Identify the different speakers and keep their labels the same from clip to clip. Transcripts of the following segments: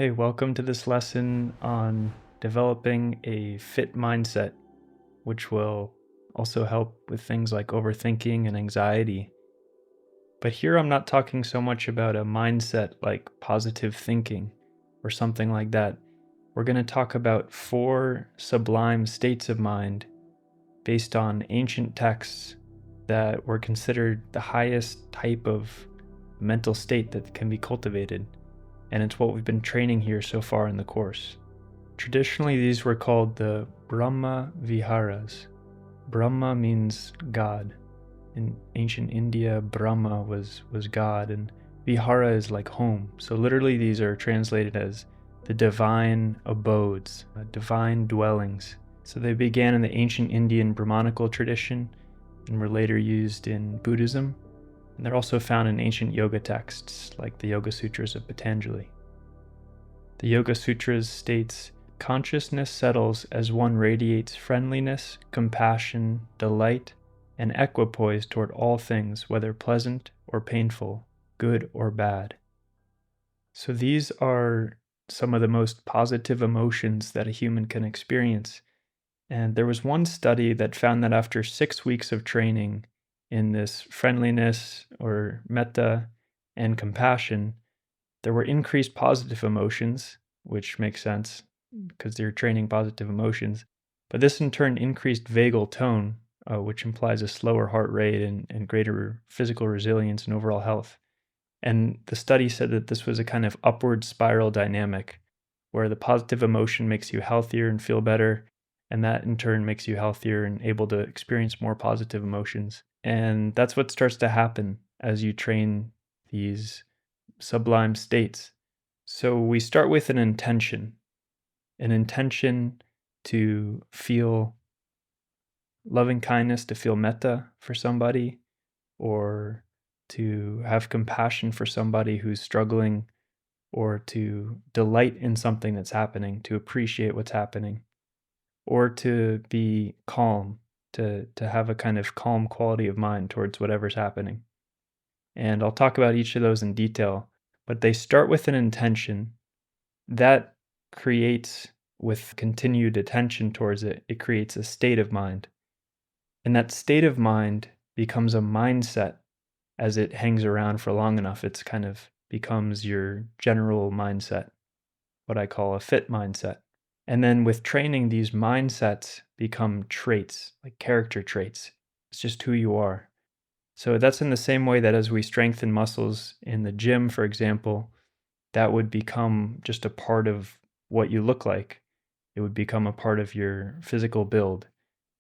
Speaker 1: Hey, welcome to this lesson on developing a fit mindset, which will also help with things like overthinking and anxiety. But here I'm not talking so much about a mindset like positive thinking or something like that. We're going to talk about 4 sublime states of mind based on ancient texts that were considered the highest type of mental state that can be cultivated. And it's what we've been training here so far in the course. Traditionally, these were called the Brahma Viharas. Brahma means God. In ancient India, Brahma was God, and Vihara is like home. So literally these are translated as the divine abodes, divine dwellings. So they began in the ancient Indian Brahmanical tradition and were later used in Buddhism. And they're also found in ancient yoga texts like the Yoga Sutras of Patanjali. The Yoga Sutras states, consciousness settles as one radiates friendliness, compassion, delight, and equipoise toward all things, whether pleasant or painful, good or bad. So these are some of the most positive emotions that a human can experience. And there was one study that found that after 6 weeks of training in this friendliness or metta and compassion, there were increased positive emotions, which makes sense because they're training positive emotions. But this in turn increased vagal tone, which implies a slower heart rate and greater physical resilience and overall health. And the study said that this was a kind of upward spiral dynamic where the positive emotion makes you healthier and feel better, and that in turn makes you healthier and able to experience more positive emotions. And that's what starts to happen as you train these sublime states. So we start with an intention to feel loving kindness, to feel metta for somebody, or to have compassion for somebody who's struggling, or to delight in something that's happening, to appreciate what's happening, or to be calm, to have a kind of calm quality of mind towards whatever's happening. And I'll talk about each of those in detail, but they start with an intention that creates, with continued attention towards it, it creates a state of mind. And that state of mind becomes a mindset as it hangs around for long enough. It's kind of becomes your general mindset, what I call a fit mindset. And then with training, these mindsets become traits, like character traits. It's just who you are. So that's in the same way that as we strengthen muscles in the gym, for example, that would become just a part of what you look like. It would become a part of your physical build.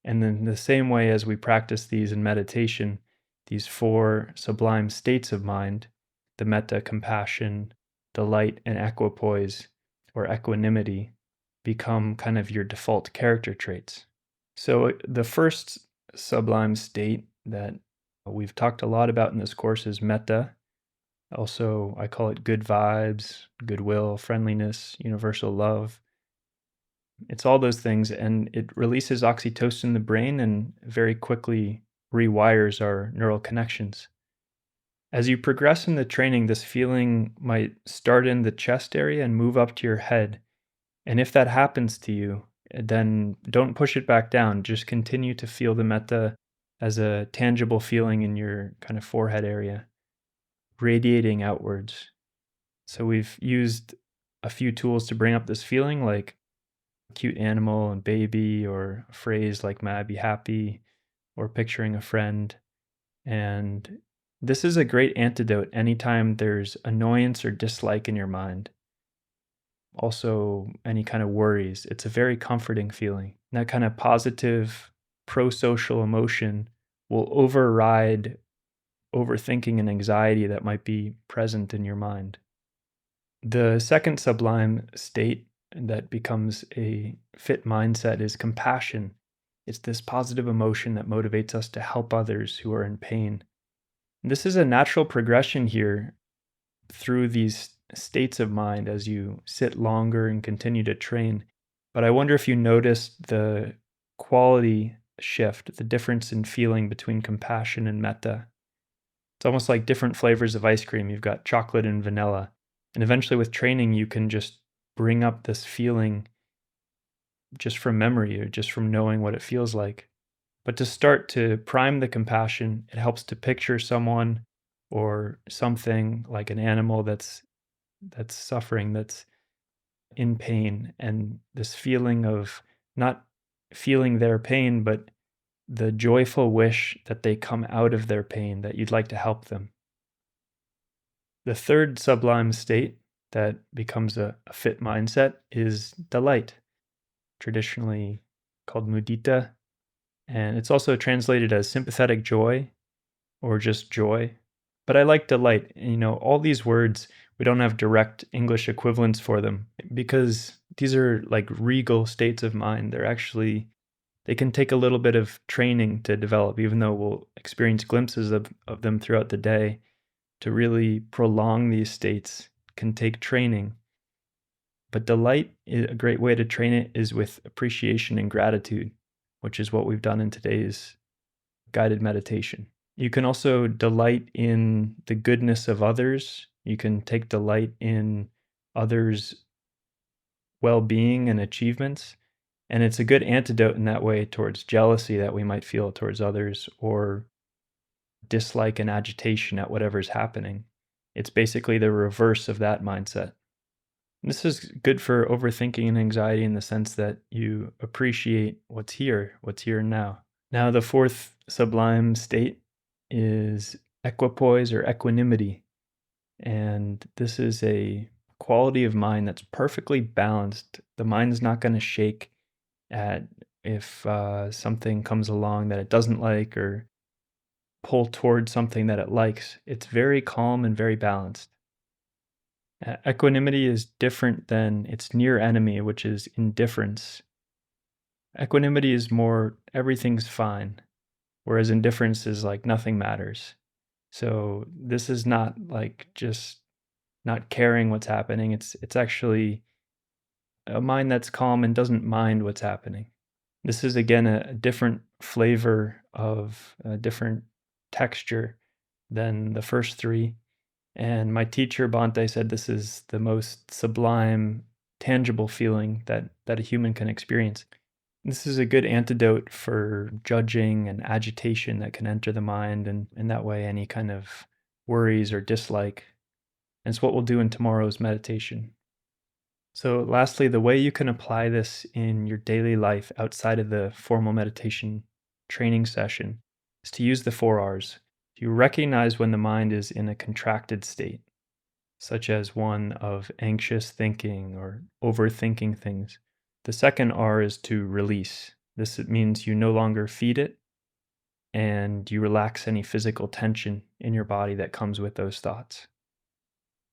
Speaker 1: And then the same way as we practice these in meditation, these 4 sublime states of mind, the metta, compassion, delight, and equipoise, or equanimity, become kind of your default character traits. So the first sublime state that we've talked a lot about in this course is metta. Also, I call it good vibes, goodwill, friendliness, universal love. It's all those things, and it releases oxytocin in the brain and very quickly rewires our neural connections. As you progress in the training, this feeling might start in the chest area and move up to your head. And if that happens to you, then don't push it back down. Just continue to feel the metta as a tangible feeling in your kind of forehead area, radiating outwards. So we've used a few tools to bring up this feeling, like cute animal and baby, or a phrase like may I be happy, or picturing a friend. And this is a great antidote anytime there's annoyance or dislike in your mind. Also, any kind of worries. It's a very comforting feeling. That kind of positive, pro-social emotion will override overthinking and anxiety that might be present in your mind. The second sublime state that becomes a fit mindset is compassion. It's this positive emotion that motivates us to help others who are in pain. This is a natural progression here through these states of mind as you sit longer and continue to train. But I wonder if you noticed the quality shift, the difference in feeling between compassion and metta. It's almost like different flavors of ice cream. You've got chocolate and vanilla. And eventually with training, you can just bring up this feeling just from memory or just from knowing what it feels like. But to start to prime the compassion, it helps to picture someone or something like an animal that's suffering, that's in pain, and this feeling of not feeling their pain, but the joyful wish that they come out of their pain, that you'd like to help them. The third sublime state that becomes a fit mindset is delight, traditionally called mudita, and it's also translated as sympathetic joy or just joy. But I like delight. All these words, we don't have direct English equivalents for them because these are like regal states of mind. They can take a little bit of training to develop, even though we'll experience glimpses of them throughout the day. To really prolong these states can take training. But delight, a great way to train it is with appreciation and gratitude, which is what we've done in today's guided meditation. You can also delight in the goodness of others. You can take delight in others' well-being and achievements. And it's a good antidote in that way towards jealousy that we might feel towards others, or dislike and agitation at whatever's happening. It's basically the reverse of that mindset. This is good for overthinking and anxiety in the sense that you appreciate what's here and now. Now, the fourth sublime state is equipoise or equanimity. And this is a quality of mind that's perfectly balanced. The mind's not going to shake at if something comes along that it doesn't like, or pull towards something that it likes. It's very calm and very balanced. Equanimity is different than its near enemy, which is indifference. Equanimity is more everything's fine, whereas indifference is like nothing matters. So this is not like just not caring what's happening. It's actually a mind that's calm and doesn't mind what's happening. This is again a different flavor of a different texture than the first three. And my teacher, Bhante, said this is the most sublime, tangible feeling that a human can experience. This is a good antidote for judging and agitation that can enter the mind, and in that way, any kind of worries or dislike. And it's what we'll do in tomorrow's meditation. So lastly, the way you can apply this in your daily life outside of the formal meditation training session is to use the 4 Rs. You recognize when the mind is in a contracted state, such as one of anxious thinking or overthinking things. The second R is to release. This means you no longer feed it, and you relax any physical tension in your body that comes with those thoughts.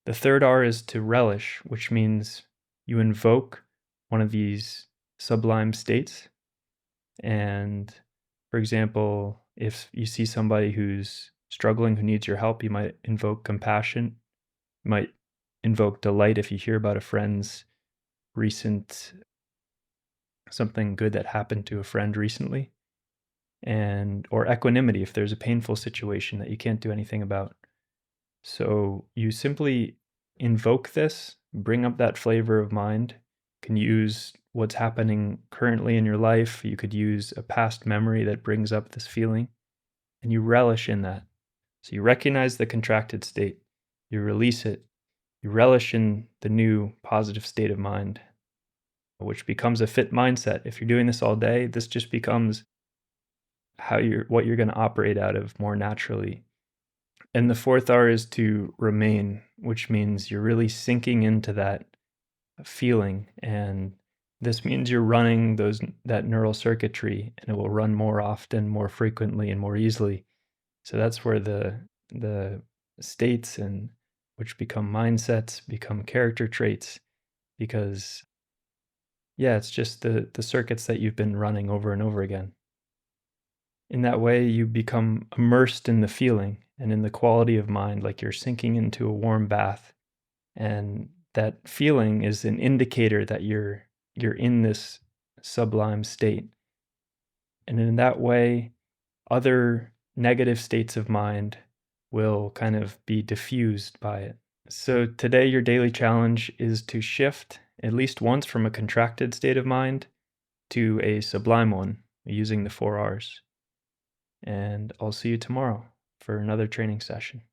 Speaker 1: The third R is to relish, which means you invoke one of these sublime states. And for example, if you see somebody who's struggling, who needs your help, you might invoke compassion. You might invoke delight if you hear about a friend's recent, something good that happened to a friend recently. Or equanimity if there's a painful situation that you can't do anything about. So you simply invoke this, bring up that flavor of mind. You can use what's happening currently in your life. You could use a past memory that brings up this feeling, and you relish in that. So you recognize the contracted state, you release it, you relish in the new positive state of mind, which becomes a fit mindset. If you're doing this all day, this just becomes what you're going to operate out of more naturally. And the fourth R is to remain, which means you're really sinking into that feeling. And this means you're running that neural circuitry, and it will run more often, more frequently, and more easily. So that's where the states, and which become mindsets, become character traits, because it's just the circuits that you've been running over and over again. In that way, you become immersed in the feeling and in the quality of mind, like you're sinking into a warm bath. And that feeling is an indicator that you're in this sublime state. And in that way, other negative states of mind will kind of be diffused by it. So today, your daily challenge is to shift at least once from a contracted state of mind to a sublime one using the 4 R's. And I'll see you tomorrow for another training session.